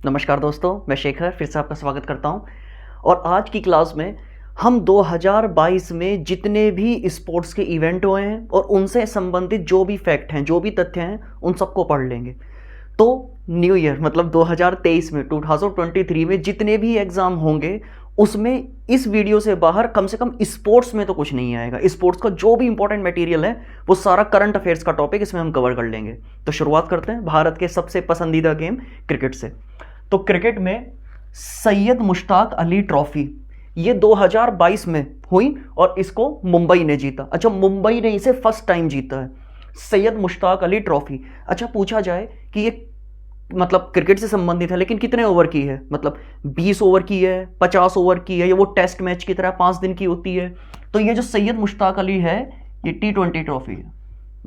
नमस्कार दोस्तों, मैं शेखर फिर से आपका स्वागत करता हूं। और आज की क्लास में हम 2022 में जितने भी स्पोर्ट्स के इवेंट हुए हैं और उनसे संबंधित जो भी फैक्ट हैं, जो भी तथ्य हैं, उन सबको पढ़ लेंगे। तो न्यू ईयर मतलब 2023 में 2023 में जितने भी एग्ज़ाम होंगे उसमें इस वीडियो से बाहर कम से कम स्पोर्ट्स में तो कुछ नहीं आएगा। स्पोर्ट्स का जो भी इंपॉर्टेंट मटेरियल है वो सारा करंट अफेयर्स का टॉपिक इसमें हम कवर कर लेंगे। तो शुरुआत करते हैं भारत के सबसे पसंदीदा गेम क्रिकेट से। तो क्रिकेट में सैयद मुश्ताक अली ट्रॉफी ये 2022 में हुई और इसको मुंबई ने जीता। अच्छा, मुंबई ने इसे फर्स्ट टाइम जीता है, सैयद मुश्ताक अली ट्रॉफी। अच्छा, पूछा जाए कि ये मतलब क्रिकेट से संबंधित है लेकिन कितने ओवर की है, मतलब 20 ओवर की है, 50 ओवर की है, या वो टेस्ट मैच की तरह 5 दिन की होती है। तो ये जो सैयद मुश्ताक अली है ये T20 ट्रॉफी है,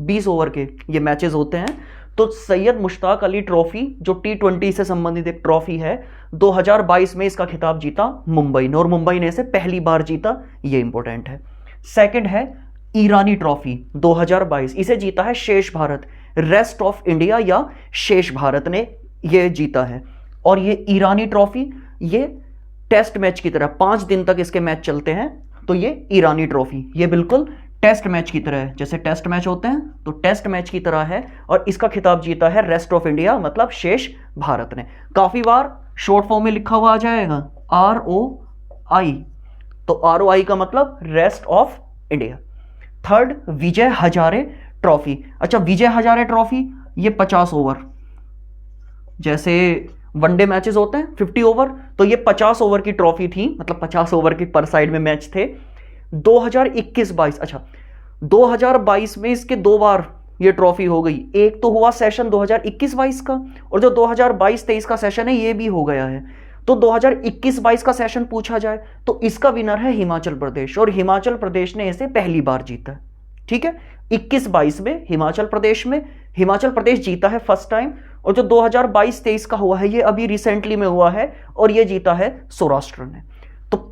20 ओवर के ये मैचेस होते हैं। तो सैयद मुश्ताक अली ट्रॉफी जो T20 से संबंधित एक ट्रॉफी है, 2022 में इसका खिताब जीता मुंबई ने, और मुंबई ने इसे पहली बार जीता, ये इंपॉर्टेंट है। सेकंड है ईरानी ट्रॉफी 2022, इसे जीता है शेष भारत, रेस्ट ऑफ इंडिया या शेष भारत ने ये जीता है। और ये ईरानी ट्रॉफी ये टेस्ट मैच की तरह 5 दिन तक इसके मैच चलते हैं। तो ये ईरानी ट्रॉफी ये बिल्कुल टेस्ट मैच की तरह है, जैसे टेस्ट मैच होते हैं तो टेस्ट मैच की तरह है, और इसका खिताब जीता है रेस्ट ऑफ इंडिया मतलब शेष भारत ने। काफी बार शॉर्ट फॉर्म में लिखा हुआ आ जाएगा ROI, तो ROI का मतलब rest of India. Third Vijay Hazare trophy. अच्छा, विजय हजारे ट्रॉफी ये 50 ओवर, जैसे वनडे मैचेस होते हैं 50 ओवर, तो ये 50 ओवर की ट्रॉफी थी, मतलब 50 ओवर की पर साइड में मैच थे 2021-22। अच्छा, 2022 में इसके 2 बार ये ट्रॉफी हो गई। एक तो हुआ सेशन 2021-22 का, और जो 2022-23 का सेशन है ये भी हो गया है। तो 2021-22 का सेशन पूछा जाए तो इसका विनर है हिमाचल प्रदेश, और हिमाचल प्रदेश ने इसे पहली बार जीता। ठीक है, 21-22 में हिमाचल प्रदेश जीता है फर्स्ट टाइम, और जो 2022-23 का हुआ है ये अभी रिसेंटली में हुआ है, और ये जीता है सौराष्ट्र ने। तो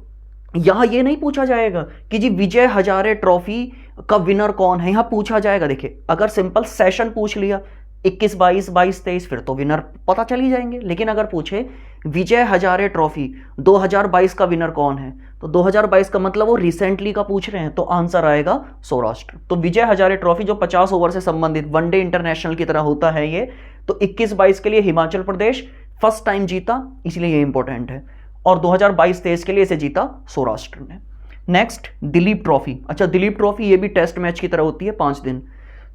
यहां ये नहीं पूछा जाएगा कि जी विजय हजारे ट्रॉफी का विनर कौन है, यहां पूछा जाएगा। देखिए, अगर सिंपल सेशन पूछ लिया 21-22, 22-23, फिर तो विनर पता चल ही जाएंगे। लेकिन अगर पूछे विजय हजारे ट्रॉफी 2022 का विनर कौन है, तो 2022 का मतलब वो रिसेंटली का पूछ रहे हैं, तो आंसर आएगा सौराष्ट्र। तो विजय हजारे ट्रॉफी जो 50 ओवर से संबंधित वनडे इंटरनेशनल की तरह होता है ये, तो 21-22 के लिए हिमाचल प्रदेश फर्स्ट टाइम जीता, इसलिए ये इंपॉर्टेंट है, और 2022-23 के लिए इसे जीता सौराष्ट्र ने। Next Dilip trophy. अच्छा, दिलीप ट्रॉफी ये भी टेस्ट मैच की तरह होती है 5 दिन।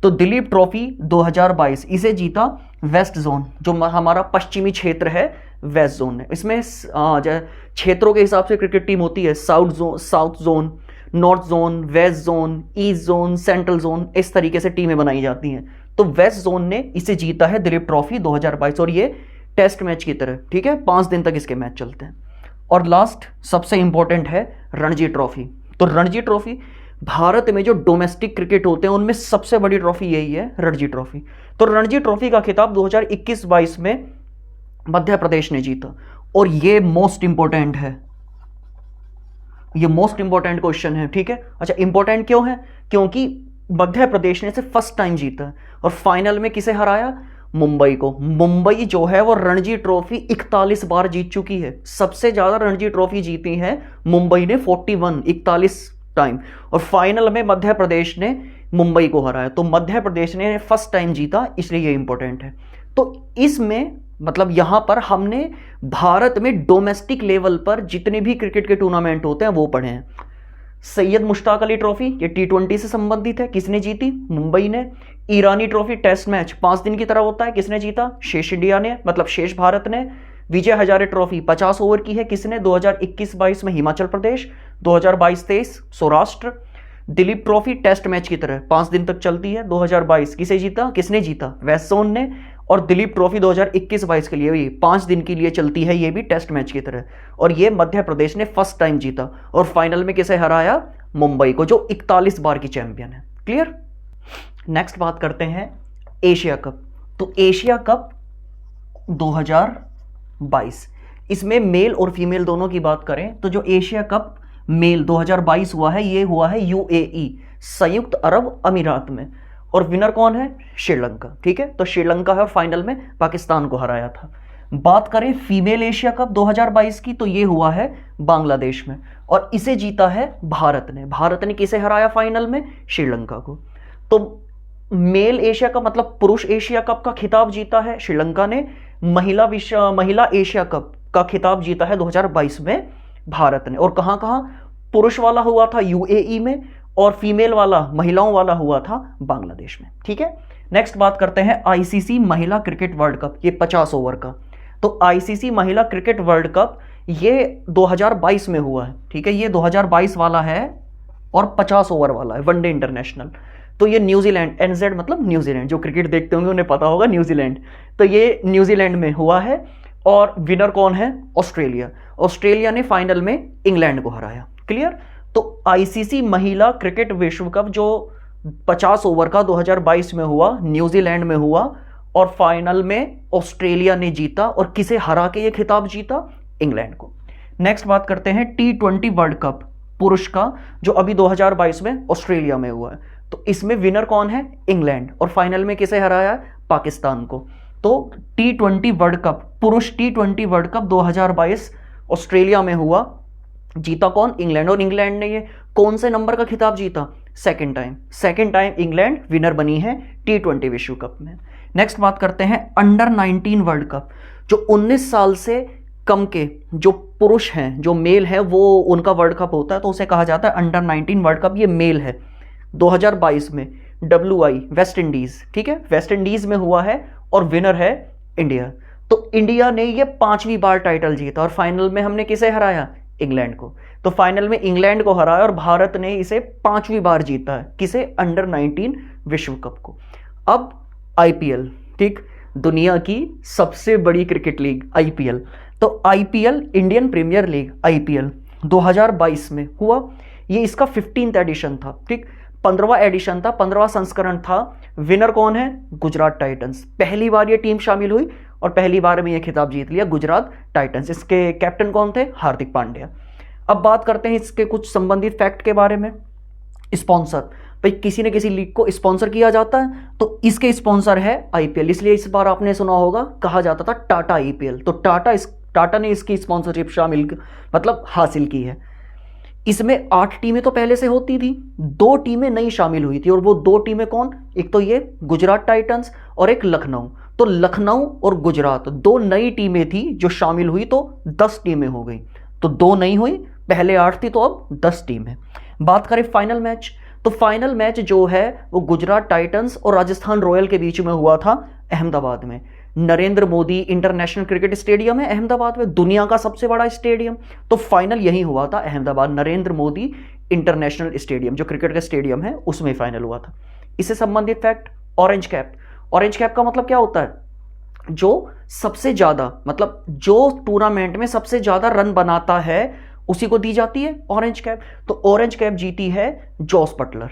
तो दिलीप ट्रॉफी 2022 इसे जीता वेस्ट जोन, जो हमारा पश्चिमी क्षेत्र है वेस्ट जोन ने। इसमें क्षेत्रों के हिसाब से क्रिकेट टीम होती है, south zone, north zone, west zone, east zone, central zone, इस तरीके से टीमें बनाई जाती हैं। तो वेस्ट जोन ने इसे जीता है दिलीप ट्रॉफी 2022, और ये टेस्ट मैच की तरह, ठीक है, 5 दिन तक इसके मैच चलते हैं। और लास्ट सबसे इंपॉर्टेंट है रणजी ट्रॉफी। तो रणजी ट्रॉफी भारत में जो डोमेस्टिक क्रिकेट होते हैं उनमें सबसे बड़ी ट्रॉफी यही है, रणजी ट्रॉफी। तो रणजी ट्रॉफी का खिताब 2021-22 में मध्य प्रदेश ने जीता, और ये मोस्ट इंपॉर्टेंट है, ये मोस्ट इंपॉर्टेंट क्वेश्चन है। ठीक है, अच्छा, इंपॉर्टेंट क्यों है? क्योंकि मध्य प्रदेश ने इसे फर्स्ट टाइम जीता, और फाइनल में किसे हराया? मुंबई को। मुंबई जो है वो रणजी ट्रॉफी 41 बार जीत चुकी है, सबसे ज्यादा रणजी ट्रॉफी जीती है मुंबई ने 41 टाइम, और फाइनल में मध्य प्रदेश ने मुंबई को हराया। तो मध्य प्रदेश ने फर्स्ट टाइम जीता, इसलिए ये इंपॉर्टेंट है। तो इसमें मतलब यहां पर हमने भारत में डोमेस्टिक लेवल पर जितने भी क्रिकेट के टूर्नामेंट होते हैं वो पढ़े हैं। सैयद मुश्ताक अली ट्रॉफी ये T20 से संबंधित है, किसने जीती? मुंबई ने। ईरानी ट्रॉफी टेस्ट मैच 5 दिन की तरह होता है, किसने जीता? शेष इंडिया ने, मतलब शेष भारत ने। विजय हजारे ट्रॉफी 50 ओवर की है, किसने? 2021-22 में Himachal Pradesh, 2022-23 Saurashtra. Duleep trophy test match की तरह 5 दिन तक चलती है, 2022 किसने जीता? वेस्ट जोन ने। और दिलीप ट्रॉफी 2021-22 के लिए भी 5 दिन के लिए चलती है, ये भी टेस्ट मैच की तरह, और ये मध्य प्रदेश ने फर्स्ट टाइम जीता, और फाइनल में किसे हराया? मुंबई को, जो 41 बार की चैंपियन है। क्लियर? नेक्स्ट बात करते हैं एशिया कप। तो एशिया कप 2022, इसमें मेल और फीमेल दोनों की बात करें तो जो एशिया कप मेल 2022 हुआ है ये हुआ है UAE, संयुक्त अरब अमीरात में, और विनर कौन है? श्रीलंका। ठीक है, तो श्रीलंका है और फाइनल में पाकिस्तान को हराया था। बात करें फीमेल एशिया कप 2022 की, तो ये हुआ है बांग्लादेश में, और इसे जीता है भारत ने। भारत ने किसे हराया फाइनल में? श्रीलंका को। तो मेल एशिया कप मतलब पुरुष एशिया कप का खिताब जीता है श्रीलंका ने। महिला एशिया कप का खिताब जीता है 2022 में भारत ने। और कहां कहां? पुरुष वाला हुआ था यूएई में, और फीमेल वाला, महिलाओं वाला हुआ था बांग्लादेश में। ठीक है, नेक्स्ट बात करते हैं आईसीसी महिला क्रिकेट वर्ल्ड कप, ये 50 ओवर का। तो आईसीसी महिला क्रिकेट वर्ल्ड कप ये 2022 में हुआ है। ठीक है, ये 2022 वाला है और 50 ओवर वाला है, वनडे इंटरनेशनल। तो ये न्यूजीलैंड, एनजेड मतलब न्यूजीलैंड, जो क्रिकेट देखते होंगे उन्हें पता होगा न्यूजीलैंड। तो ये न्यूजीलैंड में हुआ है, और विनर कौन है? ऑस्ट्रेलिया। ऑस्ट्रेलिया ने फाइनल में इंग्लैंड को हराया। क्लियर? तो आईसीसी महिला क्रिकेट विश्व कप जो 50 ओवर का 2022 में हुआ, न्यूजीलैंड में हुआ, और फाइनल में ऑस्ट्रेलिया ने जीता। और किसे हरा के ये खिताब जीता? इंग्लैंड को। नेक्स्ट बात करते हैं T20 वर्ल्ड कप पुरुष का, जो अभी 2022 में ऑस्ट्रेलिया में हुआ है। तो इसमें विनर कौन है? इंग्लैंड। और फाइनल में किसे हराया? पाकिस्तान को। तो T20 वर्ल्ड कप, पुरुष T20 वर्ल्ड कप 2022 ऑस्ट्रेलिया में हुआ, जीता कौन? इंग्लैंड। और इंग्लैंड ने ये कौन से नंबर का खिताब जीता? सेकेंड टाइम इंग्लैंड विनर बनी है T20 विश्व कप में। नेक्स्ट बात करते हैं अंडर 19 वर्ल्ड कप, जो 19 साल से कम के जो पुरुष हैं, जो मेल है, वो उनका वर्ल्ड कप होता है, तो उसे कहा जाता है अंडर 19 वर्ल्ड कप। ये मेल है 2022 में, WI वेस्ट इंडीज। ठीक है, वेस्ट इंडीज में हुआ है, और विनर है इंडिया। तो इंडिया ने ये 5वीं बार टाइटल जीता, और फाइनल में हमने किसे हराया? इंग्लैंड को। तो फाइनल में इंग्लैंड को हराया, और भारत ने इसे 5वीं बार जीता है। किसे? अंडर 19 विश्व कप को। अब आईपीएल, ठीक, दुनिया की सबसे बड़ी क्रिकेट लीग आईपीएल। तो IPL, Indian Premier League IPL 2022 में हुआ। ये इसका 15th एडिशन था। ठीक, 15वां एडिशन था, 15वां संस्करण था। विनर कौन है? गुजरात टाइटंस। पहली बार ये टीम शामिल हुई, और पहली बार में ये खिताब जीत लिया गुजरात टाइटंस। इसके कैप्टन कौन थे? हार्दिक पांड्या। अब बात करते हैं इसके कुछ संबंधित फैक्ट के बारे में। स्पॉन्सर, भाई किसी न किसी लीग को स्पॉन्सर किया जाता है, तो इसके स्पॉन्सर है आईपीएल। इसलिए इस बार आपने सुना होगा, कहा जाता था टाटा आईपीएल। तो टाटा ने इसकी स्पॉन्सरशिप मतलब हासिल की है। इसमें 8 टीमें तो पहले से होती थी, 2 टीमें नई शामिल हुई थी। और वो 2 टीमें कौन? एक तो ये गुजरात टाइटंस, और एक लखनऊ। तो लखनऊ और गुजरात 2 नई टीमें थी जो शामिल हुई, तो 10 टीमें हो गई। तो 2 नई हुई, पहले 8 थी, तो अब 10 टीम है। बात करें फाइनल मैच, तो फाइनल मैच जो है वो गुजरात टाइटंस और राजस्थान रॉयल के बीच में हुआ था अहमदाबाद में। Narendra Modi international cricket stadium है अहमदाबाद में, दुनिया का सबसे बड़ा स्टेडियम। तो फाइनल यही हुआ था अहमदाबाद नरेंद्र मोदी इंटरनेशनल स्टेडियम, जो क्रिकेट का स्टेडियम है, उसमें फाइनल हुआ था। इससे संबंधित fact, orange cap. Orange cap का मतलब क्या होता है? जो सबसे ज्यादा, मतलब जो टूर्नामेंट में सबसे ज्यादा रन बनाता है उसी को दी जाती है ऑरेंज कैप। तो ऑरेंज कैप जीती है जॉस बटलर।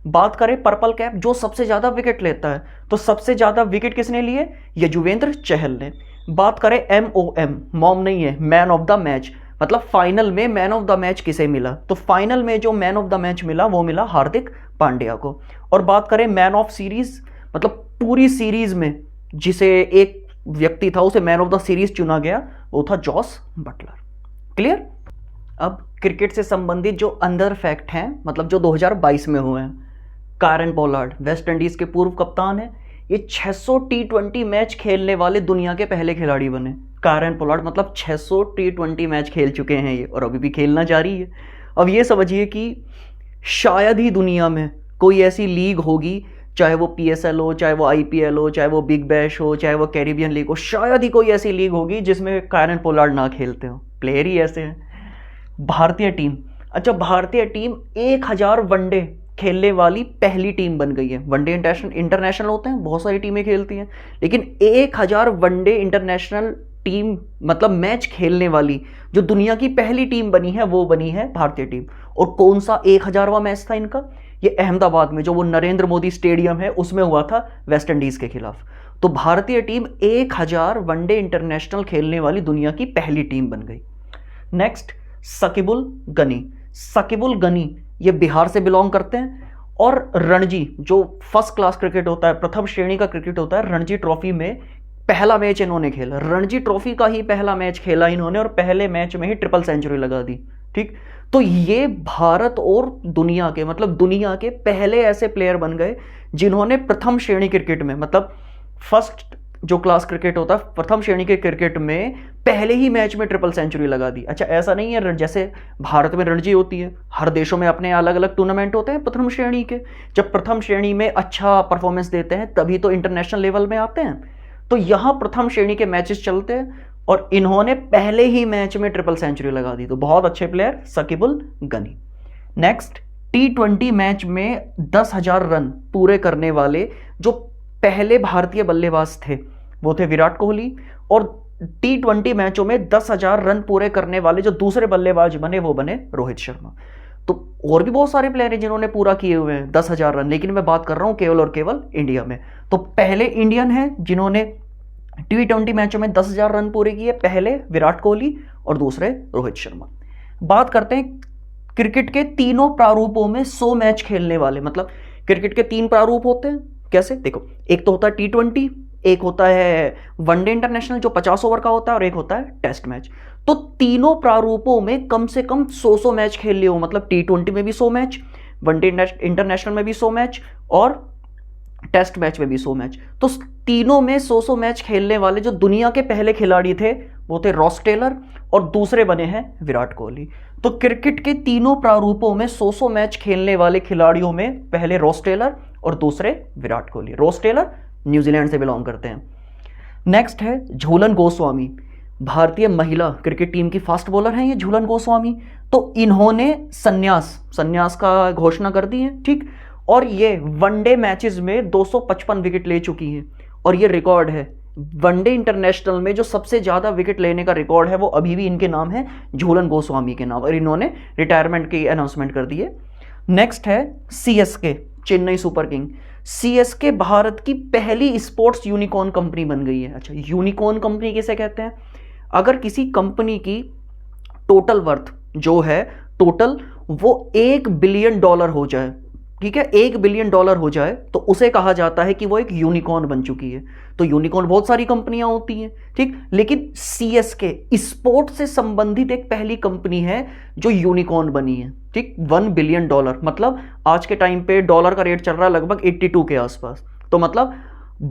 बात करें पर्पल कैप, जो सबसे ज्यादा विकेट लेता है, तो सबसे ज्यादा विकेट किसने लिए? यजुवेंद्र चहल ने। बात करें MOM, मॉम नहीं है, मैन ऑफ द मैच, मतलब फाइनल में मैन ऑफ द मैच किसे मिला? तो फाइनल में जो मैन ऑफ द मैच मिला वो मिला हार्दिक पांड्या को। और बात करें मैन ऑफ सीरीज, मतलब पूरी सीरीज में जिसे एक व्यक्ति था उसे मैन ऑफ द सीरीज चुना गया, वो था जॉस बटलर। क्लियर? अब क्रिकेट से संबंधित जो अंदर फैक्ट हैं, मतलब जो 2022 में हुए हैं। कायरन पोलार्ड वेस्ट इंडीज के पूर्व कप्तान है। ये 600 T20 मैच खेलने वाले दुनिया के पहले खिलाड़ी बने। कायरन पोलार्ड मतलब 600 T20 मैच खेल चुके हैं ये, और अभी भी खेलना जारी है। अब ये समझिए कि शायद ही दुनिया में कोई ऐसी लीग होगी, चाहे वो PSL हो, चाहे वो IPL हो, चाहे वो बिग बैश हो, चाहे वो कैरिबियन लीग हो, शायद ही कोई ऐसी लीग होगी जिसमें कायरन पोलार्ड ना खेलते हो। प्लेयर ही ऐसे हैं। भारतीय टीम, अच्छा भारतीय टीम 1000 वनडे खेलने वाली पहली टीम बन गई है। वनडे इंटरनेशनल होते हैं, बहुत सारी टीमें खेलती हैं, लेकिन 1000 वनडे इंटरनेशनल टीम मतलब मैच खेलने वाली जो दुनिया की पहली टीम बनी है वो बनी है भारतीय टीम। और कौन सा 1000वां मैच था इनका? ये अहमदाबाद में जो वो नरेंद्र मोदी स्टेडियम है उसमें हुआ था वेस्ट इंडीज के खिलाफ। तो भारतीय टीम 1000 वनडे इंटरनेशनल खेलने वाली दुनिया की पहली टीम बन गई। नेक्स्ट, सकिबुल गनी। सकिबुल गनी ये बिहार से बिलोंग करते हैं, और रणजी जो फर्स्ट क्लास क्रिकेट होता है, प्रथम श्रेणी का क्रिकेट होता है, रणजी ट्रॉफी में पहला मैच इन्होंने खेला, रणजी ट्रॉफी का ही पहला मैच खेला इन्होंने और पहले मैच में ही ट्रिपल सेंचुरी लगा दी। ठीक, तो ये भारत और दुनिया के, मतलब दुनिया के पहले ऐसे प्लेयर बन गए जिन्होंने प्रथम श्रेणी क्रिकेट में, मतलब फर्स्ट जो क्लास क्रिकेट होता है, प्रथम श्रेणी के क्रिकेट में पहले ही मैच में ट्रिपल सेंचुरी लगा दी। अच्छा, ऐसा नहीं है जैसे भारत में रणजी होती है, हर देशों में अपने अलग अलग टूर्नामेंट होते हैं प्रथम श्रेणी के। जब प्रथम श्रेणी में अच्छा परफॉर्मेंस देते हैं तभी तो इंटरनेशनल लेवल में आते हैं। तो यहाँ प्रथम श्रेणी के मैचेस चलते हैं और इन्होंने पहले ही मैच में ट्रिपल सेंचुरी लगा दी। तो बहुत अच्छे player Shakibul Gani. Next, T20 match में 10,000 रन पूरे करने वाले जो पहले भारतीय बल्लेबाज थे वो थे विराट कोहली, और T20 मैचों में 10,000 रन पूरे करने वाले जो दूसरे बल्लेबाज बने वो बने रोहित शर्मा। तो और भी बहुत सारे प्लेयर हैं जिन्होंने पूरा किए हुए हैं 10,000 रन, लेकिन मैं बात कर रहा हूं केवल और केवल इंडिया में। तो पहले इंडियन हैं जिन्होंने T20 मैचों में 10,000 रन पूरे किए, पहले विराट कोहली और दूसरे रोहित शर्मा। बात करते हैं क्रिकेट के तीनों प्रारूपों में 100 मैच खेलने वाले, मतलब क्रिकेट के 3 प्रारूप होते हैं। कैसे? देखो, एक तो होता है T20, एक होता है वनडे इंटरनेशनल जो 50 ओवर का होता है, और एक होता है टेस्ट मैच। तो तीनों प्रारूपों में कम से कम 100 मैच खेल लिए हो, मतलब T20 में भी 100 मैच, वनडे इंटरनेशनल में भी 100 मैच और टेस्ट मैच में भी 100 मैच। तो तीनों में 100 मैच खेलने वाले जो दुनिया के पहले खिलाड़ी थे वो थे रॉस टेलर, और दूसरे बने हैं विराट कोहली। तो क्रिकेट के तीनों प्रारूपों में 100 मैच खेलने वाले खिलाड़ियों में पहले रॉस टेलर और दूसरे Virat Kohli. Ross Taylor New Zealand से बिलोंग करते हैं। नेक्स्ट है झूलन गोस्वामी, भारतीय महिला क्रिकेट टीम की फास्ट बॉलर हैं ये झूलन गोस्वामी। तो इन्होंने संन्यास का घोषणा कर दी है। ठीक, और ये वनडे मैचेस में 255 विकेट ले चुकी हैं, और ये रिकॉर्ड है वनडे इंटरनेशनल में जो सबसे ज़्यादा विकेट लेने का रिकॉर्ड है वो अभी भी इनके नाम है, झूलन गोस्वामी के नाम, और इन्होंने रिटायरमेंट की अनाउंसमेंट कर दी है। नेक्स्ट है CSK, Chennai super king. CSK Bharat की पहली स्पोर्ट्स यूनिकॉर्न कंपनी बन गई है। अच्छा, यूनिकॉर्न कंपनी किसे कहते हैं? अगर किसी कंपनी की टोटल वर्थ जो है टोटल वो $1 बिलियन हो जाए, ठीक है, $1 बिलियन हो जाए, तो उसे कहा जाता है कि वो एक यूनिकॉर्न बन चुकी है। तो यूनिकॉर्न बहुत सारी कंपनियां होती हैं, ठीक, लेकिन CSK स्पोर्ट से संबंधित एक पहली कंपनी है जो यूनिकॉर्न बनी है। ठीक, $1 बिलियन, मतलब आज के टाइम पे डॉलर का रेट चल रहा है लगभग 82 के आसपास, तो मतलब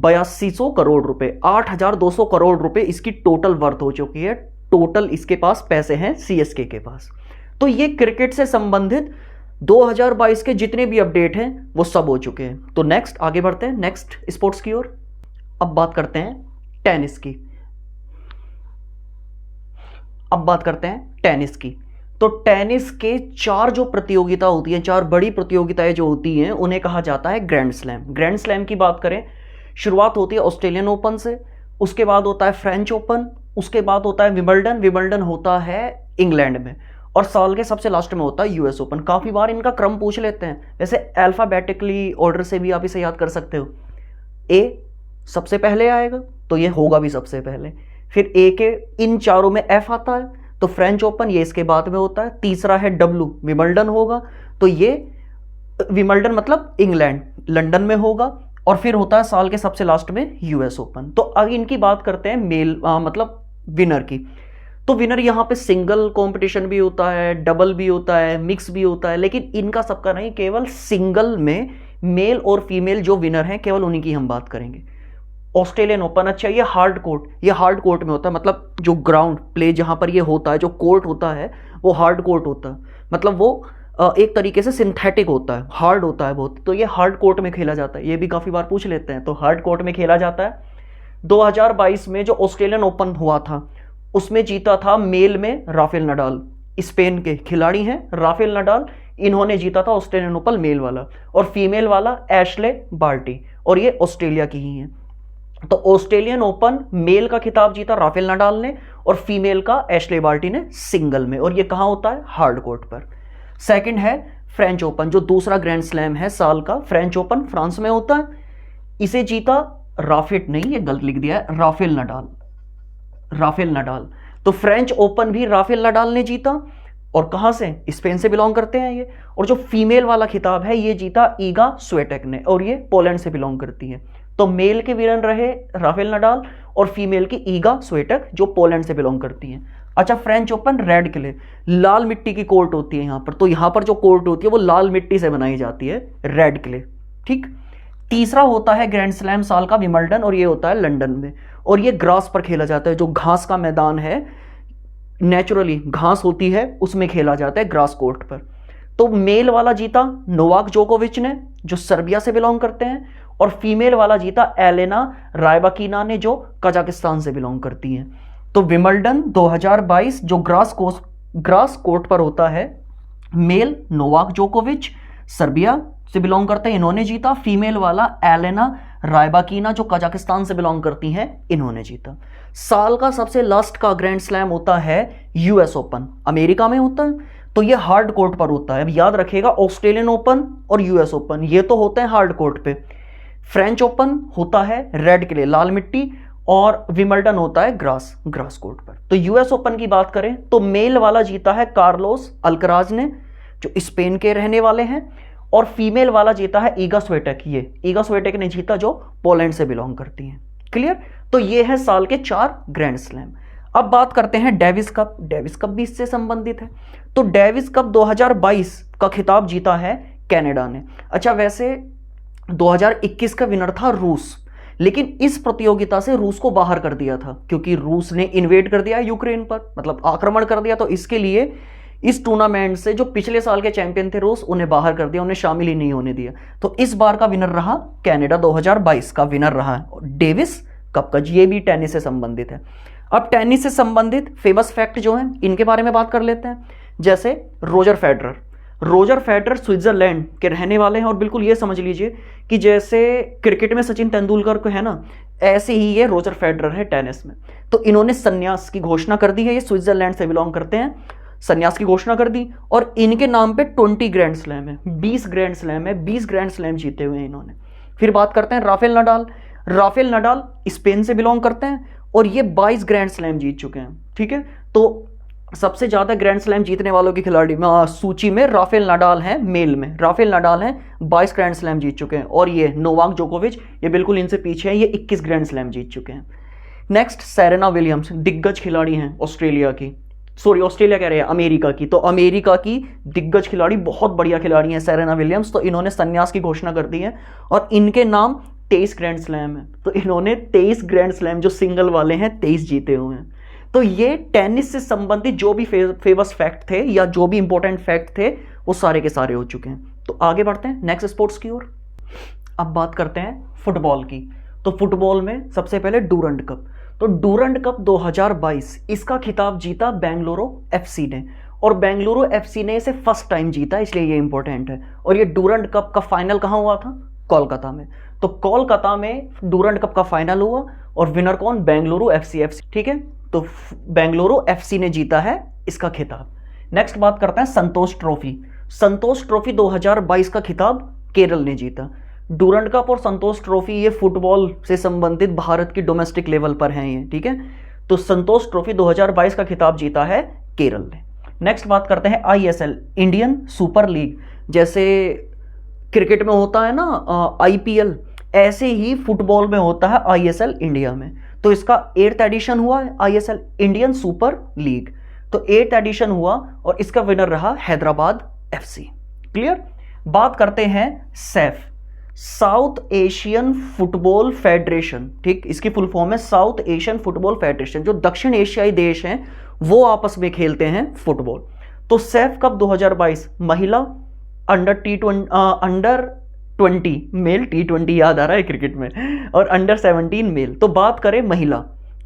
8200 करोड़ रुपए, 8,200 करोड़ रुपए इसकी टोटल वर्थ हो चुकी है। टोटल इसके पास पैसे हैं CSK के पास। तो ये क्रिकेट से संबंधित 2022 के जितने भी अपडेट हैं वो सब हो चुके हैं। तो नेक्स्ट आगे बढ़ते हैं नेक्स्ट स्पोर्ट्स की ओर। अब बात करते हैं टेनिस की। तो टेनिस के 4 जो प्रतियोगिता होती हैं, 4 बड़ी प्रतियोगिताएं जो होती हैं उन्हें कहा जाता है ग्रैंड स्लैम। ग्रैंड स्लैम की बात करें, शुरुआत होती है ऑस्ट्रेलियन ओपन से, उसके बाद होता है फ्रेंच ओपन, उसके बाद होता है विंबलडन होता है इंग्लैंड में, और साल के सबसे लास्ट में होता है US ओपन। काफ़ी बार इनका क्रम पूछ लेते हैं, वैसे अल्फ़ाबेटिकली ऑर्डर से भी आप इसे याद कर सकते हो। A सबसे पहले आएगा तो ये होगा भी सबसे पहले, फिर A के इन चारों में F आता है तो फ्रेंच ओपन ये इसके बाद में होता है, तीसरा है W विंबलडन होगा, तो ये विंबलडन मतलब इंग्लैंड लंदन में होगा, और फिर होता है साल के सबसे लास्ट में US ओपन। तो अब इनकी बात करते हैं मेल मतलब विनर की। तो विनर यहाँ पे सिंगल कंपटीशन भी होता है, डबल भी होता है, मिक्स भी होता है, लेकिन इनका सबका नहीं, केवल सिंगल में मेल और फीमेल जो विनर हैं केवल उन्हीं की हम बात करेंगे। ऑस्ट्रेलियन ओपन, अच्छा ये हार्ड कोर्ट में होता है, मतलब जो ग्राउंड प्ले जहाँ पर ये होता है, जो कोर्ट होता है वो हार्ड कोर्ट होता है, मतलब वो एक तरीके से सिंथेटिक होता है, हार्ड होता है बहुत, तो ये हार्ड कोर्ट में खेला जाता है। ये भी काफ़ी बार पूछ लेते हैं, तो हार्ड कोर्ट में खेला जाता है। 2022 में जो ऑस्ट्रेलियन ओपन हुआ था उसमें जीता था मेल में राफेल नडाल, स्पेन के खिलाड़ी हैं राफेल नडाल, इन्होंने जीता था ऑस्ट्रेलियन ओपन मेल वाला, और फीमेल वाला एशले बार्टी, और ये ऑस्ट्रेलिया की ही हैं। तो ऑस्ट्रेलियन ओपन मेल का खिताब जीता राफेल नडाल ने, और फीमेल का एशले बार्टी ने सिंगल में, और ये कहाँ होता है? हार्ड कोर्ट पर। सेकंड है फ्रेंच ओपन, जो दूसरा ग्रैंड स्लैम है साल का। फ्रेंच ओपन फ्रांस में होता है, इसे जीता ये गलत लिख दिया है, राफेल नडाल। तो फ्रेंच ओपन भी राफेल नडाल ने जीता, और कहां से? स्पेन से बिलोंग करते हैं ये। और जो फीमेल वाला खिताब है ये जीता ईगा स्वेटेक ने, और ये पोलैंड से बिलोंग करती है। तो मेल के विनर रहे राफेल नडाल, और फीमेल की ईगा स्वेटेक जो पोलैंड से बिलोंग करती हैं। अच्छा, फ्रेंच ओपन रेड क्ले, लाल मिट्टी की कोर्ट होती है यहाँ पर, तो यहाँ पर जो कोर्ट होती है वो लाल मिट्टी से बनाई जाती है, रेड क्ले। ठीक। तीसरा होता है ग्रैंड स्लैम साल का विंबलडन, और ये होता है लंदन में, और ये ग्रास पर खेला जाता है, जो घास का मैदान है, नेचुरली घास होती है उसमें खेला जाता है, ग्रास कोर्ट पर। तो मेल वाला जीता नोवाक जोकोविच ने, जो सर्बिया से बिलोंग करते हैं, और फीमेल वाला जीता एलेना रायबाकिना ने, जो कजाकिस्तान से बिलोंग करती हैं। तो विंबलडन 2022 जो ग्रास कोर्ट पर होता है, मेल नोवाक जोकोविच सर्बिया से बिलोंग करते हैं, इन्होंने जीता। फीमेल वाला एलेना रायबाकिना जो कजाकिस्तान से बिलोंग करती हैं, इन्होंने जीता। साल का सबसे लास्ट का ग्रैंड स्लैम होता है यूएस ओपन, अमेरिका में होता है, तो ये हार्ड कोर्ट पर होता है। अब याद रखिएगा, ऑस्ट्रेलियन ओपन और यूएस ओपन ये तो होते हैं हार्ड कोर्ट पे। फ्रेंच ओपन होता है रेड क्ले लाल मिट्टी, और विंबलडन होता है ग्रास कोर्ट पर। तो यूएस ओपन की बात करें तो मेल वाला जीता है कार्लोस अल्कराज ने, जो स्पेन के रहने वाले हैं, और फीमेल वाला जीता है ईगा स्वेटेक, ये ईगा स्वेटेक ने जीता जो पोलैंड से बिलोंग करती हैं। क्लियर। तो ये है साल के 4 ग्रैंड स्लैम। अब बात करते हैं डेविस कप। डेविस कप भी इससे संबंधित है। तो डेविस कप 2022 का खिताब जीता है कनाडा ने। अच्छा, वैसे 2021 का विनर था रूस, लेकिन इस प्रतियोगिता से रूस को बाहर कर दिया था, क्योंकि रूस ने इन्वेड कर दिया यूक्रेन पर, मतलब आक्रमण कर दिया, तो इसके लिए इस टूर्नामेंट से जो पिछले साल के चैंपियन थे रूस, उन्हें बाहर कर दिया, उन्हें शामिल ही नहीं होने दिया। तो इस बार का विनर रहा कनाडा, 2022 का विनर रहा डेविस कप का। ये भी टेनिस से संबंधित है। अब टेनिस से संबंधित फेमस फैक्ट जो हैं, इनके बारे में बात कर लेते हैं। जैसे रोजर फेडरर स्विट्जरलैंड के रहने वाले हैं, और बिल्कुल ये समझ लीजिए कि जैसे क्रिकेट में सचिन तेंदुलकर को है ना, ऐसे ही ये रोजर फेडरर है टेनिस में। तो इन्होंने संन्यास की घोषणा कर दी है, ये स्विट्जरलैंड से बिलोंग करते हैं, संन्यास की घोषणा कर दी, और इनके नाम पे 20 ग्रैंड स्लैम है, 20 ग्रैंड स्लैम है, 20 ग्रैंड स्लैम जीते हुए हैं इन्होंने। फिर बात करते हैं राफेल नडाल स्पेन से बिलोंग करते हैं, और ये 22 ग्रैंड स्लैम जीत चुके हैं। ठीक है, तो सबसे ज्यादा ग्रैंड स्लैम जीतने वालों की खिलाड़ी सूची में राफेल नडाल हैं, मेल में राफेल नडाल हैं, 22 ग्रैंड स्लैम जीत चुके हैं, और ये नोवाक जोकोविच ये बिल्कुल इनसे पीछे है, ये 21 ग्रैंड स्लैम जीत चुके हैं। नेक्स्ट सेरेना विलियम्स, दिग्गज खिलाड़ी हैं ऑस्ट्रेलिया कह रहे हैं, अमेरिका की। तो अमेरिका की दिग्गज खिलाड़ी, बहुत बढ़िया खिलाड़ी हैं सेरेना विलियम्स। तो इन्होंने संन्यास की घोषणा कर दी है, और इनके नाम 23 ग्रैंड स्लैम है। तो इन्होंने 23 ग्रैंड स्लैम जो सिंगल वाले हैं 23 जीते हुए हैं। तो ये टेनिस से संबंधित जो भी फेमस फैक्ट थे या जो भी इंपॉर्टेंट फैक्ट थे वो सारे के सारे हो चुके हैं। तो आगे बढ़ते हैं नेक्स्ट स्पोर्ट्स की ओर। अब बात करते हैं फुटबॉल की। तो फुटबॉल में सबसे पहले डूरंड कप। तो डूरंड कप 2022 इसका खिताब जीता बेंगलुरु एफसी ने, और बेंगलुरु एफसी ने इसे फर्स्ट टाइम जीता, इसलिए ये इंपॉर्टेंट है। और ये डूरंड कप का फाइनल कहाँ हुआ था? कोलकाता में। तो कोलकाता में डूरंड कप का फाइनल हुआ, और विनर कौन? बेंगलुरु एफसी। ठीक है, तो बेंगलुरु एफसी ने जीता है इसका खिताब। नेक्स्ट बात करते हैं संतोष ट्रॉफी 2022 का खिताब केरल ने जीता। डूरंड कप और संतोष ट्रॉफी ये फुटबॉल से संबंधित भारत की डोमेस्टिक लेवल पर हैं ये। ठीक है, तो संतोष ट्रॉफी 2022 का खिताब जीता है केरल ने। नेक्स्ट बात करते हैं आईएसएल, इंडियन सुपर लीग। जैसे क्रिकेट में होता है ना आईपीएल, ऐसे ही फुटबॉल में होता है आईएसएल इंडिया में। तो इसका 8th एडिशन हुआ है आईएसएल इंडियन सुपर लीग। तो 8th एडिशन हुआ, और इसका विनर रहा हैदराबाद एफसी। क्लियर। बात करते हैं Saif, south Asian football federation. ठीक, इसकी फुल फॉर्म है साउथ एशियन फुटबॉल फेडरेशन। जो दक्षिण एशियाई देश हैं वो आपस में खेलते हैं फुटबॉल। तो सैफ कप 2022 महिला अंडर 20 मेल, T20 याद आ रहा है क्रिकेट में, और अंडर 17 मेल। तो बात करें महिला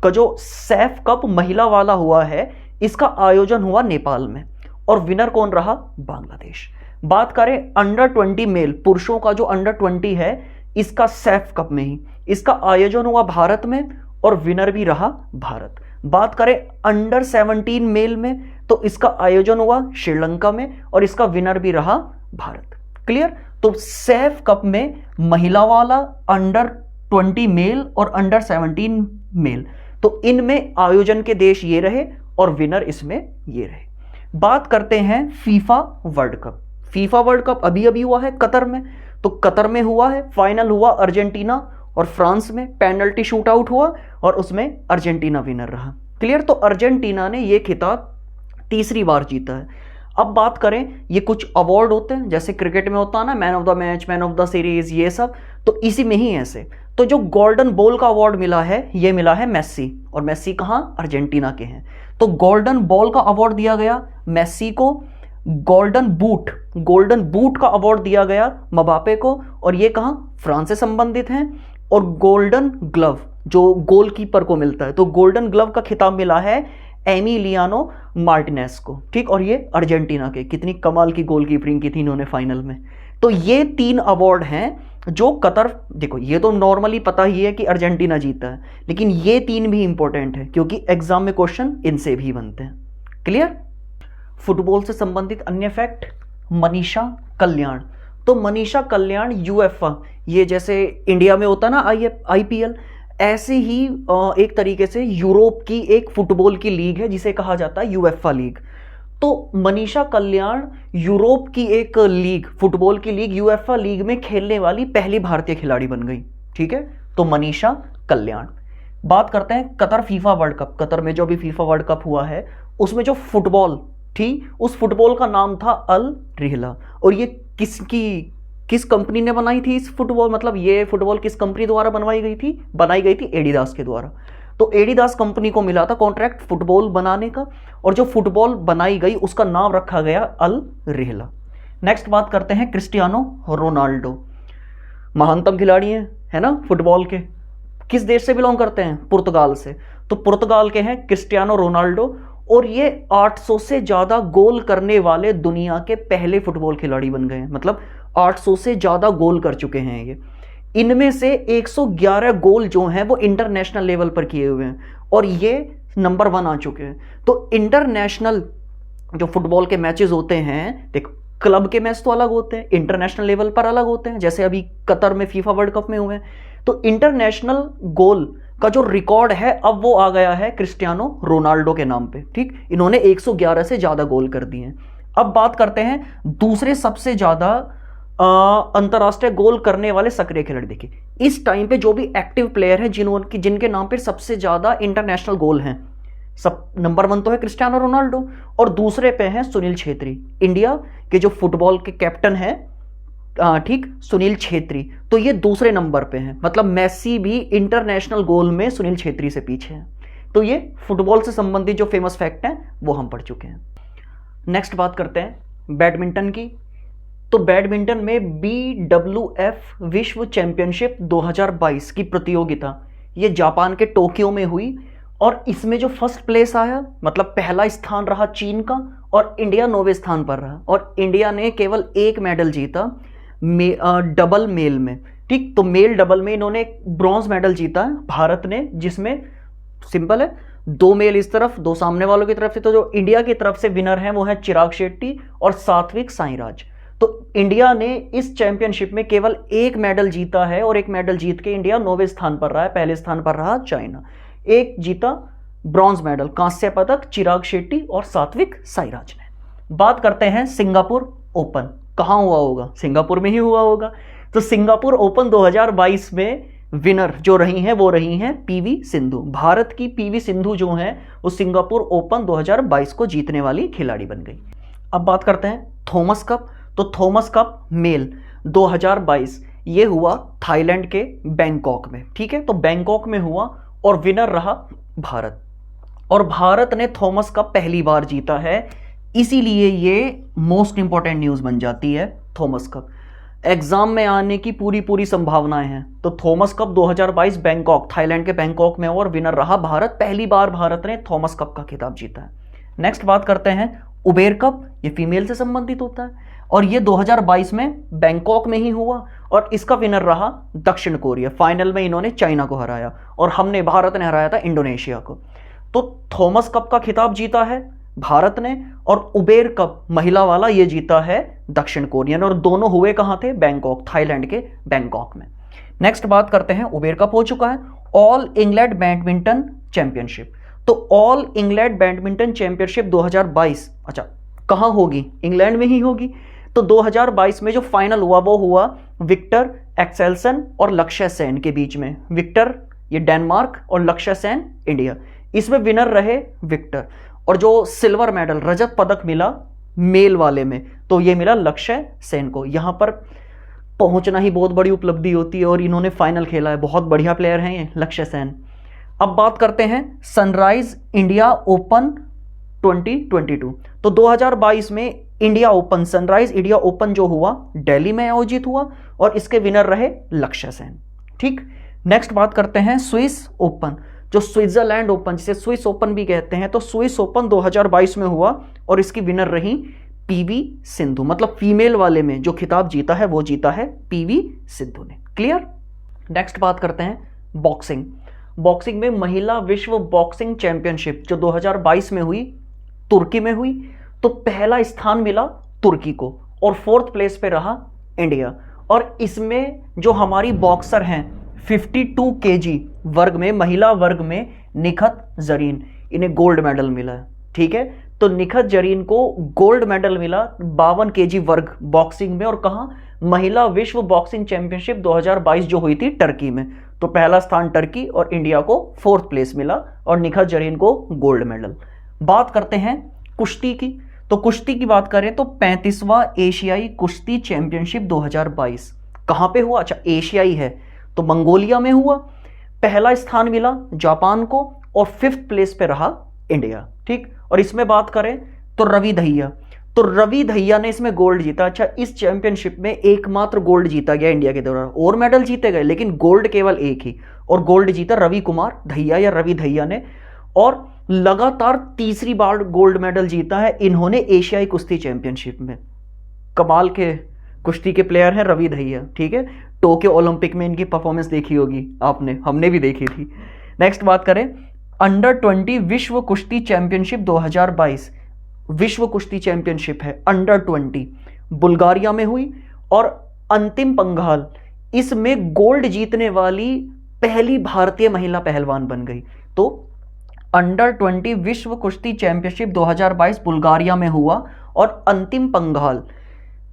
का, जो सैफ कप महिला वाला हुआ है इसका आयोजन हुआ नेपाल में, और विनर कौन रहा? बांग्लादेश। बात करें अंडर 20 मेल, पुरुषों का जो अंडर 20 है इसका सैफ कप में ही इसका आयोजन हुआ भारत में, और विनर भी रहा भारत। बात करें अंडर 17 मेल में, तो इसका आयोजन हुआ श्रीलंका में, और इसका विनर भी रहा भारत। क्लियर। तो सैफ कप में महिला वाला, अंडर 20 मेल और अंडर 17 मेल, तो इनमें आयोजन के देश ये रहे और विनर इसमें ये रहे। बात करते हैं FIFA world cup. FIFA world cup अभी अभी हुआ है कतर में। तो कतर में हुआ है, फाइनल हुआ अर्जेंटीना और फ्रांस में पेनल्टी शूट आउट हुआ और उसमें अर्जेंटीना विनर रहा। क्लियर? तो अर्जेंटीना ने ये खिताब तीसरी बार जीता है। अब बात करें, ये कुछ अवार्ड होते हैं जैसे क्रिकेट में होता है ना, man of the match, man of the series, ये सब, तो इसी में ही ऐसे। तो जो गोल्डन बॉल का अवार्ड मिला है, ये मिला है मेस्सी, और मेस्सी कहाँ? अर्जेंटीना के हैं। तो गोल्डन बॉल का अवार्ड दिया गया मेस्सी को, गोल्डन बूट का अवार्ड दिया गया मबापे को, और ये कहाँ? फ्रांस से संबंधित हैं। और गोल्डन ग्लव जो गोलकीपर को मिलता है, तो गोल्डन ग्लव का खिताब मिला है एमिलियानो मार्टिनेज को, ठीक। और ये अर्जेंटीना के, कितनी कमाल की गोलकीपिंग की थी इन्होंने फाइनल में। तो ये 3 अवार्ड हैं जो कतर, देखो ये तो नॉर्मली पता ही है कि अर्जेंटीना जीता है, लेकिन ये 3 भी इंपॉर्टेंट है क्योंकि एग्जाम में क्वेश्चन इनसे भी बनते हैं। क्लियर? फुटबॉल से संबंधित अन्य फैक्ट, मनीषा कल्याण। तो मनीषा कल्याण यूएफए, ये जैसे इंडिया में होता ना आईपीएल, ऐसे ही एक तरीके से यूरोप की एक फुटबॉल की लीग है जिसे कहा जाता है यूएफए लीग। तो मनीषा कल्याण यूरोप की एक लीग, फुटबॉल की लीग, यूएफए लीग में खेलने वाली पहली भारतीय खिलाड़ी बन गई, ठीक है। तो मनीषा कल्याण। बात करते हैं Qatar FIFA world cup. Qatar में जो भी फीफा वर्ल्ड कप हुआ है उसमें जो फुटबॉल थी, उस फुटबॉल का नाम था अल रिहला। और ये किस कंपनी ने बनाई थी इस फुटबॉल, मतलब ये फुटबॉल किस कंपनी द्वारा बनाई गई थी एडिडास के द्वारा। तो एडिडास कंपनी को मिला था कॉन्ट्रैक्ट फुटबॉल बनाने का, और जो फुटबॉल बनाई गई उसका नाम रखा गया अल रिहला। नेक्स्ट बात करते हैं क्रिस्टियानो रोनाल्डो, महानतम खिलाड़ी हैं, है ना, फुटबॉल के। किस देश से बिलोंग करते हैं? पुर्तगाल से। तो पुर्तगाल के हैं क्रिस्टियानो रोनाल्डो, और ये 800 से ज़्यादा गोल करने वाले दुनिया के पहले फुटबॉल खिलाड़ी बन गए हैं। मतलब 800 से ज़्यादा गोल कर चुके हैं ये। इनमें से 111 गोल जो हैं वो इंटरनेशनल लेवल पर किए हुए हैं, और ये नंबर 1 आ चुके हैं। तो इंटरनेशनल जो फुटबॉल के मैचेस होते हैं, देखो क्लब के मैच तो अलग होते हैं, इंटरनेशनल लेवल पर अलग होते हैं, जैसे अभी कतर में फीफा वर्ल्ड कप में हुए हैं। तो इंटरनेशनल गोल का जो रिकॉर्ड है अब वो आ गया है क्रिस्टियानो रोनाल्डो के नाम पे, ठीक। इन्होंने 111 से ज़्यादा गोल कर दिए हैं। अब बात करते हैं दूसरे सबसे ज़्यादा अंतर्राष्ट्रीय गोल करने वाले सक्रिय खिलाड़ी। देखिए इस टाइम पे जो भी एक्टिव प्लेयर हैं जिनके नाम पे सबसे ज़्यादा इंटरनेशनल गोल हैं, सब नंबर 1 तो है क्रिस्टियानो रोनाल्डो, और दूसरे पे हैं सुनील छेत्री, इंडिया के जो फुटबॉल के कैप्टन हैं, ठीक, सुनील छेत्री। तो ये दूसरे नंबर पे हैं, मतलब मेस्सी भी इंटरनेशनल गोल में सुनील छेत्री से पीछे हैं। तो ये फुटबॉल से संबंधित जो फेमस फैक्ट हैं वो हम पढ़ चुके हैं। नेक्स्ट बात करते हैं बैडमिंटन की। तो बैडमिंटन में BWF विश्व चैंपियनशिप 2022 की प्रतियोगिता ये जापान के टोक्यो में हुई, और इसमें जो फर्स्ट प्लेस आया, मतलब पहला स्थान रहा चीन का, और इंडिया 9वें स्थान पर रहा। और इंडिया ने केवल 1 मेडल जीता डबल मेल में, ठीक। तो मेल डबल में इन्होंने ब्रॉन्ज मेडल जीता है भारत ने, जिसमें सिंपल है 2 मेल इस तरफ 2 सामने वालों की तरफ से। तो जो इंडिया की तरफ से विनर है वो है चिराग शेट्टी और सात्विक साईराज। तो इंडिया ने इस चैंपियनशिप में केवल 1 मेडल जीता है, और 1 मेडल जीत के इंडिया 9वें स्थान पर रहा है। पहले स्थान पर रहा चाइना। 1 जीता ब्रॉन्ज मेडल, कांस्य पदक चिराग शेट्टी और सात्विक साईराज ने। बात करते हैं सिंगापुर ओपन। कहाँ हुआ होगा? सिंगापुर में ही हुआ होगा। तो सिंगापुर ओपन 2022 में विनर जो रही हैं वो रही हैं पीवी सिंधु। भारत की पीवी सिंधु जो हैं वो सिंगापुर ओपन 2022 को जीतने वाली खिलाड़ी बन गई। अब बात करते हैं थॉमस कप। तो थॉमस कप मेल 2022 ये हुआ थाईलैंड के बैंकॉक में, ठीक है। तो बैंकॉक में हुआ और विनर रहा भारत, और भारत ने थॉमस कप पहली बार जीता है, इसीलिए ये मोस्ट इंपॉर्टेंट न्यूज़ बन जाती है। थॉमस कप एग्जाम में आने की पूरी संभावनाएं हैं। तो थॉमस कप 2022 बैंकॉक, थाईलैंड के बैंकॉक में, और विनर रहा भारत। पहली बार भारत ने थॉमस कप का खिताब जीता है। नेक्स्ट बात करते हैं उबेर कप। ये फीमेल से संबंधित होता है, और ये 2022 में बैंकॉक में ही हुआ, और इसका विनर रहा दक्षिण कोरिया। फाइनल में इन्होंने चाइना को हराया, और भारत ने हराया था इंडोनेशिया को। तो थॉमस कप का खिताब जीता है भारत ने, और उबेर कप महिला वाला ये जीता है दक्षिण कोरिया ने, और दोनों हुए कहाँ थे? बैंकॉक, थाईलैंड के बैंकॉक में। नेक्स्ट बात करते हैं, उबेर कप हो चुका है। All England badminton championship. तो ऑल इंग्लैंड बैडमिंटन चैंपियनशिप 2022 अच्छा कहाँ होगी? इंग्लैंड में ही होगी। तो 2022 में जो फाइनल हुआ वो हुआ विक्टर एक्सेल्सन और लक्ष्य सेन के बीच में। विक्टर ये डेनमार्क और लक्ष्य सेन इंडिया। इसमें विनर रहे विक्टर, और जो सिल्वर मेडल रजत पदक मिला मेल वाले में तो ये मिला लक्ष्य सेन को। यहाँ पर पहुंचना ही बहुत बड़ी उपलब्धि होती है और इन्होंने फाइनल खेला है। बहुत बढ़िया प्लेयर हैं ये लक्ष्य सेन। अब बात करते हैं सनराइज इंडिया ओपन 2022। तो 2022 में India open, sunrise India open जो हुआ दिल्ली में आयोजित हुआ और इसके विनर रहे लक्ष्य सेन। ठीक, नेक्स्ट बात करते हैं स्विस ओपन, जो स्विट्जरलैंड ओपन जिसे स्विस ओपन भी कहते हैं। तो स्विस ओपन 2022 में हुआ और इसकी विनर रही पीवी सिंधु। मतलब फीमेल वाले में जो खिताब जीता है वो जीता है पीवी सिंधु ने। क्लियर। नेक्स्ट बात करते हैं बॉक्सिंग। बॉक्सिंग में महिला विश्व बॉक्सिंग चैंपियनशिप जो 2022 में हुई, तुर्की में हुई। तो पहला स्थान मिला तुर्की को और 4th प्लेस पे रहा इंडिया। और इसमें जो हमारी बॉक्सर हैं 52 kg वर्ग में, महिला वर्ग में निखत जरीन, इन्हें गोल्ड मेडल मिला है। ठीक है, तो निखत जरीन को गोल्ड मेडल मिला 52 kg वर्ग बॉक्सिंग में। और कहाँ? महिला विश्व बॉक्सिंग चैंपियनशिप 2022 जो हुई थी टर्की में। तो पहला स्थान टर्की और इंडिया को 4th प्लेस मिला और निखत जरीन को गोल्ड मेडल। बात करते हैं कुश्ती की। तो कुश्ती की बात करें तो 35वां एशियाई कुश्ती चैंपियनशिप 2022 कहाँ पे हुआ? अच्छा, एशियाई है तो मंगोलिया में हुआ। पहला स्थान मिला जापान को और 5th प्लेस पे रहा इंडिया। ठीक, और इसमें बात करें तो रवि दहिया, तो रवि दहिया ने इसमें गोल्ड जीता। अच्छा, इस चैंपियनशिप में एकमात्र गोल्ड जीता गया इंडिया के दौरान, और मेडल जीते गए लेकिन गोल्ड केवल एक ही, और गोल्ड जीता रवि कुमार दहिया या रवि दहिया ने। और लगातार तीसरी बार गोल्ड मेडल जीता है इन्होंने एशियाई कुश्ती चैंपियनशिप में। कमाल के कुश्ती के प्लेयर हैं रवि दहिया। ठीक है, टोक्यो ओलंपिक में इनकी परफॉर्मेंस देखी होगी आपने, हमने भी देखी थी। नेक्स्ट बात करें अंडर 20 विश्व कुश्ती चैंपियनशिप 2022। विश्व कुश्ती चैंपियनशिप है अंडर 20, बुल्गारिया में हुई और अंतिम पंघाल इसमें गोल्ड जीतने वाली पहली भारतीय महिला पहलवान बन गई। तो अंडर 20 विश्व कुश्ती चैंपियनशिप 2022 बुल्गारिया में हुआ और अंतिम पंघाल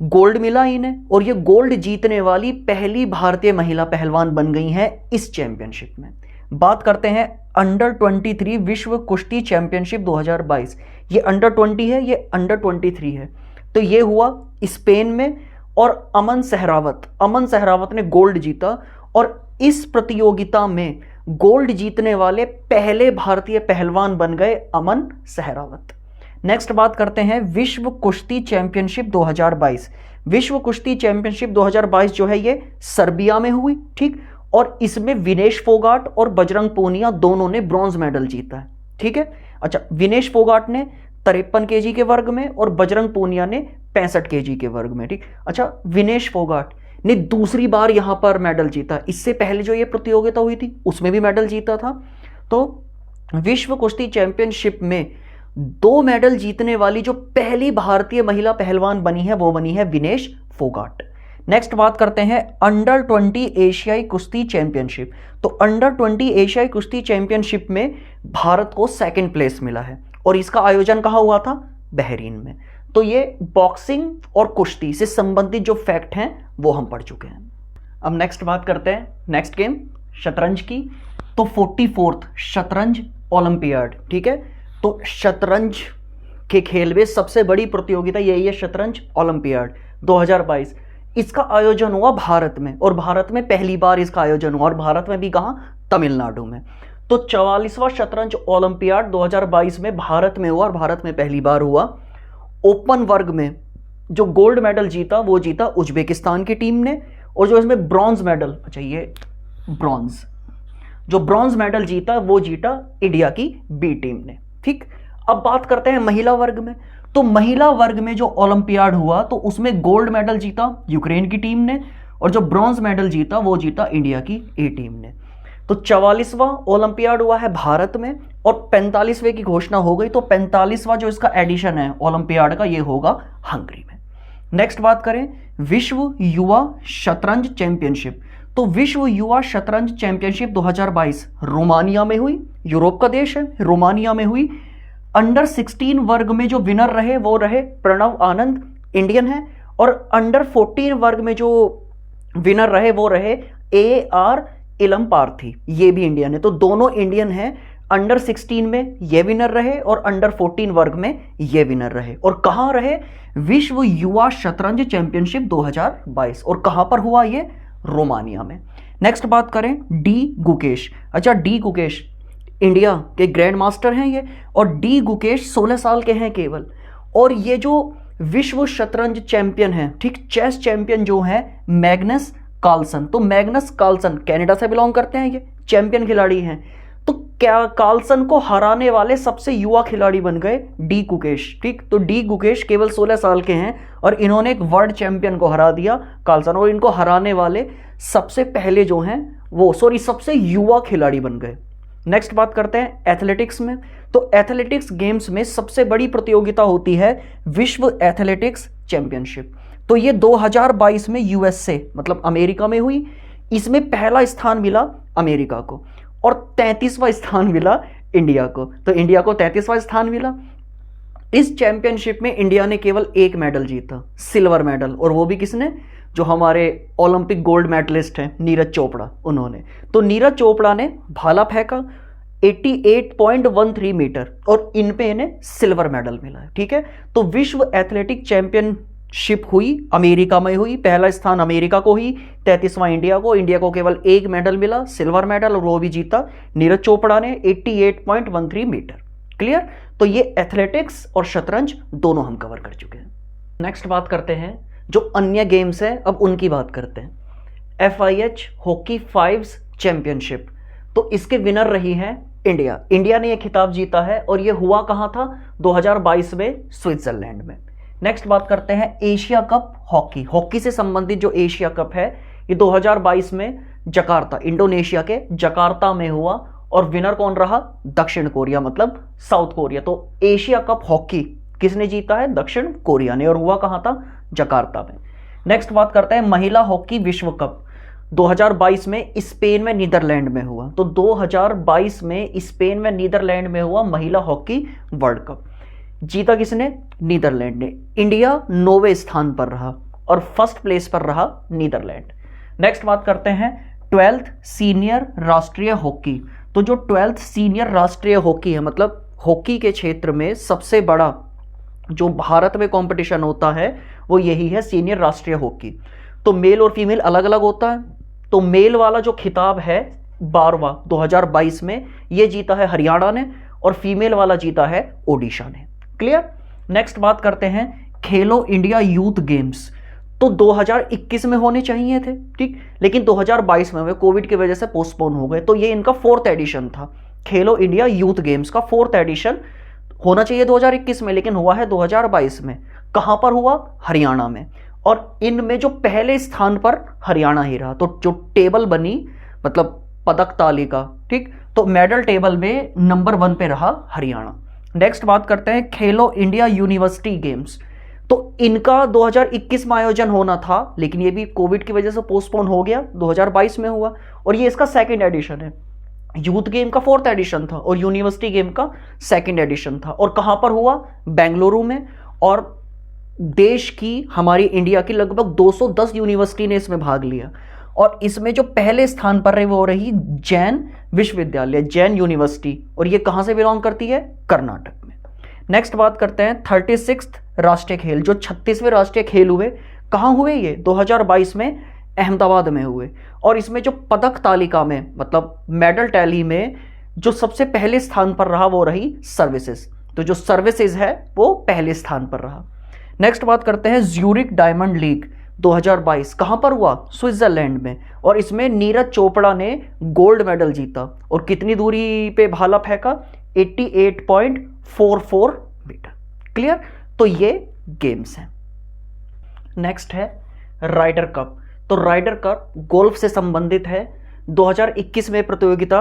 गोल्ड मिला इन्हें, और ये गोल्ड जीतने वाली पहली भारतीय महिला पहलवान बन गई हैं इस चैंपियनशिप में। बात करते हैं अंडर 23 विश्व कुश्ती चैंपियनशिप 2022। ये अंडर 20 है, ये अंडर 23 है। तो ये हुआ स्पेन में और अमन सहरावत ने गोल्ड जीता और इस प्रतियोगिता में गोल्ड जीतने वाले पहले भारतीय पहलवान बन गए अमन सहरावत। नेक्स्ट बात करते हैं विश्व कुश्ती चैंपियनशिप 2022। विश्व कुश्ती चैंपियनशिप 2022 जो है ये सर्बिया में हुई। ठीक, और इसमें विनेश फोगाट और बजरंग पूनिया दोनों ने ब्रॉन्ज मेडल जीता है। ठीक है, अच्छा, विनेश फोगाट ने 53 kg के वर्ग में और बजरंग पूनिया ने 65 kg के वर्ग में। ठीक, अच्छा, विनेश फोगाट ने दूसरी बार यहां पर मेडल जीता। इससे पहले जो ये प्रतियोगिता हुई थी उसमें भी मेडल जीता था। तो विश्व कुश्ती चैंपियनशिप में 2 मेडल जीतने वाली जो पहली भारतीय महिला पहलवान बनी है वो बनी है विनेश फोगाट। नेक्स्ट बात करते हैं अंडर 20 एशियाई कुश्ती चैंपियनशिप। तो अंडर 20 एशियाई कुश्ती चैंपियनशिप में भारत को 2nd प्लेस मिला है और इसका आयोजन कहाँ हुआ था? बहरीन में। तो ये बॉक्सिंग और कुश्ती से संबंधित जो फैक्ट हैं वो हम पढ़ चुके हैं। अब नेक्स्ट बात करते हैं नेक्स्ट गेम शतरंज की। तो 44th शतरंज ओलंपियाड। ठीक है, तो शतरंज के खेल में सबसे बड़ी प्रतियोगिता यही है शतरंज ओलंपियाड 2022। इसका आयोजन हुआ भारत में और भारत में पहली बार इसका आयोजन हुआ और भारत में भी कहाँ? तमिलनाडु में। तो 44वां शतरंज ओलंपियाड 2022 में भारत में हुआ और भारत में पहली बार हुआ। ओपन वर्ग में जो गोल्ड मेडल जीता वो जीता उज्बेकिस्तान की टीम ने, और जो इसमें ब्रॉन्ज मेडल, अच्छा ये ब्रॉन्ज मेडल जीता वो जीता इंडिया की बी टीम ने। ठीक, अब बात करते हैं महिला वर्ग में। तो महिला वर्ग में जो ओलंपियाड हुआ तो उसमें गोल्ड मेडल जीता यूक्रेन की टीम ने और जो ब्रॉन्ज मेडल जीता वो जीता इंडिया की ए टीम ने। तो 44वां ओलंपियाड हुआ है भारत में और 45वें की घोषणा हो गई। तो 45वां जो इसका एडिशन है ओलंपियाड का ये होगा हंगरी में। नेक्स्ट बात करें विश्व युवा शतरंज चैंपियनशिप। तो विश्व युवा शतरंज चैंपियनशिप 2022 रोमानिया में हुई, यूरोप का देश है, रोमानिया में हुई। अंडर 16 वर्ग में जो विनर रहे वो रहे प्रणव आनंद, इंडियन है, और अंडर 14 वर्ग में जो विनर रहे वो रहे AR इलमपार्थी, ये भी इंडियन है। तो दोनों इंडियन हैं। अंडर 16 में ये विनर रहे और अंडर 14 वर्ग में ये विनर रहे। और कहां रहे? विश्व युवा शतरंज चैंपियनशिप 2022। और कहां पर हुआ ये? रोमानिया में। नेक्स्ट बात करें डी गुकेश। अच्छा, डी गुकेश इंडिया के ग्रैंड मास्टर हैं ये, और डी गुकेश 16 साल के हैं केवल। और ये जो विश्व शतरंज चैंपियन है, ठीक, चेस चैंपियन जो है मैग्नस कार्लसन। तो मैग्नस कार्लसन कनाडा से बिलोंग करते हैं, ये चैंपियन खिलाड़ी हैं। तो क्या कार्लसन को हराने वाले सबसे युवा खिलाड़ी बन गए डी गुकेश, ठीक। तो डी गुकेश केवल 16 साल के हैं और इन्होंने एक वर्ल्ड चैंपियन को हरा दिया कार्लसन, और इनको हराने वाले सबसे पहले जो हैं वो सबसे युवा खिलाड़ी बन गए। नेक्स्ट बात करते हैं एथलेटिक्स में। तो एथलेटिक्स गेम्स में सबसे बड़ी प्रतियोगिता होती है विश्व एथलेटिक्स चैंपियनशिप। तो ये 2022 में USA मतलब अमेरिका में हुई। इसमें पहला स्थान मिला अमेरिका को और 33वां स्थान मिला इंडिया को। तो इंडिया को 33वां स्थान मिला। इस चैंपियनशिप में इंडिया ने केवल एक मेडल जीता, सिल्वर मेडल, और वो भी किसने? जो हमारे ओलंपिक गोल्ड मेडलिस्ट हैं नीरज चोपड़ा, उन्होंने। तो नीरज चोपड़ा ने भाला फेंका 88.13 मीटर और इन पे इन्हें सिल्वर मेडल मिला है, ठीक है। तो विश्व एथलेटिक चैंपियनशिप हुई अमेरिका में हुई, पहला स्थान अमेरिका को ही, 33वां इंडिया को। इंडिया को केवल एक मेडल मिला, सिल्वर मेडल, और वो भी जीता नीरज चोपड़ा ने 88.13 मीटर। क्लियर? तो ये एथलेटिक्स और शतरंज दोनों हम कवर कर चुके हैं। नेक्स्ट बात करते हैं जो अन्य गेम्स है, अब उनकी बात करते हैं। FIH हॉकी 5 चैंपियनशिप, तो इसके विनर रही है इंडिया। इंडिया ने यह खिताब जीता है और यह हुआ कहां था? 2022 में स्विट्जरलैंड में। नेक्स्ट बात करते हैं एशिया कप हॉकी। हॉकी से संबंधित जो एशिया कप है ये 2022 में जकार्ता, इंडोनेशिया के जकार्ता में हुआ, और विनर कौन रहा? दक्षिण कोरिया, मतलब साउथ कोरिया। तो एशिया कप हॉकी किसने जीता है? दक्षिण कोरिया ने, और हुआ कहां था? जकार्ता में। नेक्स्ट बात करते हैं महिला हॉकी विश्व कप 2022 में स्पेन में नीदरलैंड में हुआ। तो 2022 में स्पेन में नीदरलैंड में हुआ महिला हॉकी वर्ल्ड कप। जीता किसने? नीदरलैंड ने। इंडिया 9वें स्थान पर रहा और फर्स्ट प्लेस पर रहा नीदरलैंड। नेक्स्ट बात करते हैं 12th सीनियर राष्ट्रीय हॉकी। तो जो 12th सीनियर राष्ट्रीय हॉकी है, मतलब हॉकी के क्षेत्र में सबसे बड़ा जो भारत में कंपटीशन होता है वो यही है, सीनियर राष्ट्रीय हॉकी। तो मेल और फीमेल अलग अलग होता है। तो मेल वाला जो खिताब है 12वां 2022 में, ये जीता है हरियाणा ने, और फीमेल वाला जीता है ओडिशा ने। क्लियर? नेक्स्ट बात करते हैं खेलो इंडिया यूथ गेम्स। तो 2021 में होने चाहिए थे, ठीक, लेकिन 2022 में हुए, कोविड की वजह से पोस्टपोन हो गए। तो ये इनका 4th एडिशन था, खेलो इंडिया यूथ गेम्स का 4th एडिशन होना चाहिए 2021 में, लेकिन हुआ है 2022 में। कहां पर हुआ? हरियाणा में। और इनमें जो पहले स्थान पर हरियाणा ही रहा। तो जो टेबल बनी, मतलब पदक तालिका, ठीक, तो मेडल टेबल में नंबर 1 पे रहा हरियाणा। नेक्स्ट बात करते हैं खेलो इंडिया यूनिवर्सिटी गेम्स। तो इनका 2021 में आयोजन होना था, लेकिन ये भी कोविड की वजह से पोस्टपोन हो गया, 2022 में हुआ, और ये इसका 2nd एडिशन है। यूथ गेम का 4th एडिशन था और यूनिवर्सिटी गेम का 2nd एडिशन था। और कहां पर हुआ? बेंगलुरु में। और देश की, हमारी इंडिया की लगभग 210 यूनिवर्सिटी ने इसमें भाग लिया, और इसमें जो पहले स्थान पर रही वो रही जैन विश्वविद्यालय, जैन यूनिवर्सिटी, और ये कहां से बिलोंग करती है? कर्नाटक में। नेक्स्ट बात करते हैं 36th राष्ट्रीय खेल। जो 36वें राष्ट्रीय खेल हुए, कहां हुए? ये 2022 में अहमदाबाद में हुए। और इसमें जो पदक तालिका में, मतलब मेडल टैली में, जो सबसे पहले स्थान पर रहा वो रही सर्विसेज। तो जो सर्विसेज है वो पहले स्थान पर रहा। नेक्स्ट बात करते हैं ज्यूरिक डायमंड लीग 2022। कहां पर हुआ? स्विट्जरलैंड में। और इसमें नीरज चोपड़ा ने गोल्ड मेडल जीता। और कितनी दूरी पे भाला फेंका? 88.44 मीटर। क्लियर? तो ये गेम्स हैं। नेक्स्ट है राइडर कप। तो राइडर कप गोल्फ से संबंधित है, 2021 में प्रतियोगिता,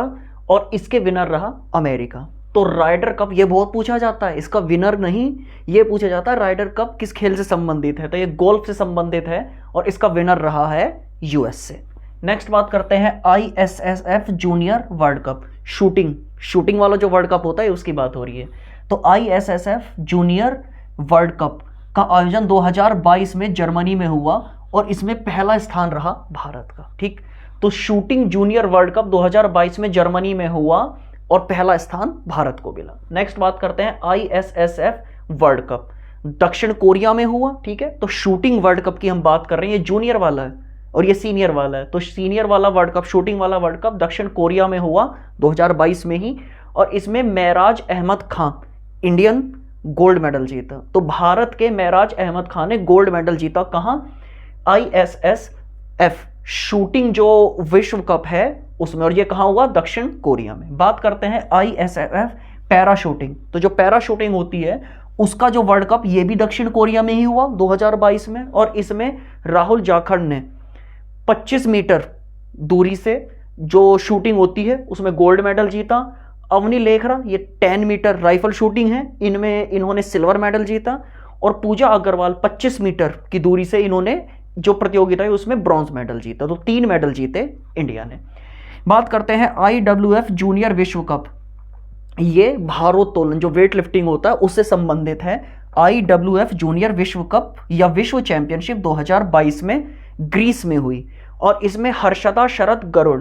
और इसके विनर रहा अमेरिका। तो राइडर कप ये बहुत पूछा जाता है, इसका विनर नहीं, ये पूछा जाता है राइडर कप किस खेल से संबंधित है। तो ये गोल्फ से संबंधित है और इसका विनर रहा है US से। नेक्स्ट बात करते हैं ISSF junior world cup. Shooting वाला जो वर्ल्ड कप होता है उसकी बात हो रही है। तो ISSF जूनियर वर्ल्ड कप का आयोजन 2022 में जर्मनी में हुआ, और इसमें पहला स्थान रहा भारत का। ठीक, तो शूटिंग जूनियर वर्ल्ड कप 2022 में जर्मनी में हुआ और पहला स्थान भारत को मिला। नेक्स्ट बात करते हैं ISSF वर्ल्ड कप, दक्षिण कोरिया में हुआ। ठीक है, तो शूटिंग वर्ल्ड कप की हम बात कर रहे हैं, ये जूनियर वाला है और ये सीनियर वाला है। तो सीनियर वाला वर्ल्ड कप, शूटिंग वाला वर्ल्ड कप दक्षिण कोरिया में हुआ 2022 में ही, और इसमें Maharaj Ahmad Khan Indian gold medal जीता। तो भारत के महराज अहमद खान ने गोल्ड मेडल जीता। कहां? ISSF शूटिंग जो विश्व कप है उसमें, और ये कहां हुआ? दक्षिण कोरिया में। बात करते हैं ISSF पैरा शूटिंग, तो जो पैरा शूटिंग होती है उसका जो वर्ल्ड कप, ये भी दक्षिण कोरिया में ही हुआ 2022 में, और इसमें राहुल जाखड़ ने 25 मीटर दूरी से जो शूटिंग होती है उसमें गोल्ड मेडल जीता। अवनी लेखरा, ये 10 मीटर राइफल शूटिंग है, इनमें इन्होंने सिल्वर मेडल जीता। और पूजा अग्रवाल 25 मीटर की दूरी से इन्होंने जो प्रतियोगिता है उसमें ब्रॉन्ज मेडल जीता। तो 3 मेडल जीते इंडिया ने। बात करते हैं IWF जूनियर विश्व कप, ये भारोत्तोलन जो वेट लिफ्टिंग होता है उससे संबंधित है। IWF जूनियर विश्व कप या विश्व चैंपियनशिप 2022 में ग्रीस में हुई, और इसमें हर्षदा शरद गरुड़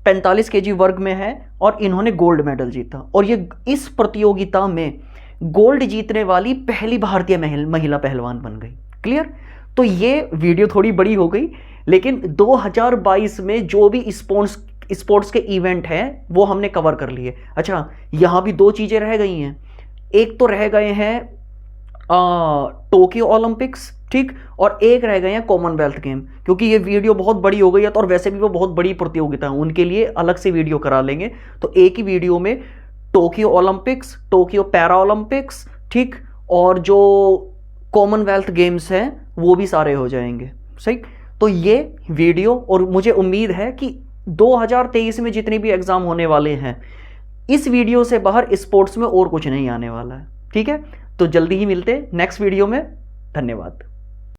45 kg वर्ग में है और इन्होंने गोल्ड मेडल जीता। और ये इस प्रतियोगिता में गोल्ड जीतने वाली पहली भारतीय महिला पहलवान बन गई। क्लियर? तो ये वीडियो थोड़ी बड़ी हो गई, लेकिन 2022 में जो भी स्पोर्ट्स के इवेंट हैं वो हमने कवर कर लिए। अच्छा, यहाँ भी 2 चीज़ें रह गई हैं। एक तो रह गए हैं टोक्यो ओलंपिक्स, ठीक, और एक रह गए हैं कॉमनवेल्थ गेम। क्योंकि ये वीडियो बहुत बड़ी हो गई है तो, और वैसे भी वो बहुत बड़ी प्रतियोगिता है, उनके लिए अलग से वीडियो करा लेंगे। तो एक ही वीडियो में Tokyo Olympics, Tokyo para Olympics, ठीक, और जो कॉमनवेल्थ गेम्स हैं वो भी सारे हो जाएंगे। सही, तो ये वीडियो, और मुझे उम्मीद है कि 2023 में जितने भी एग्जाम होने वाले हैं, इस वीडियो से बाहर स्पोर्ट्स में और कुछ नहीं आने वाला है। ठीक है, तो जल्दी ही मिलते नेक्स्ट वीडियो में। धन्यवाद।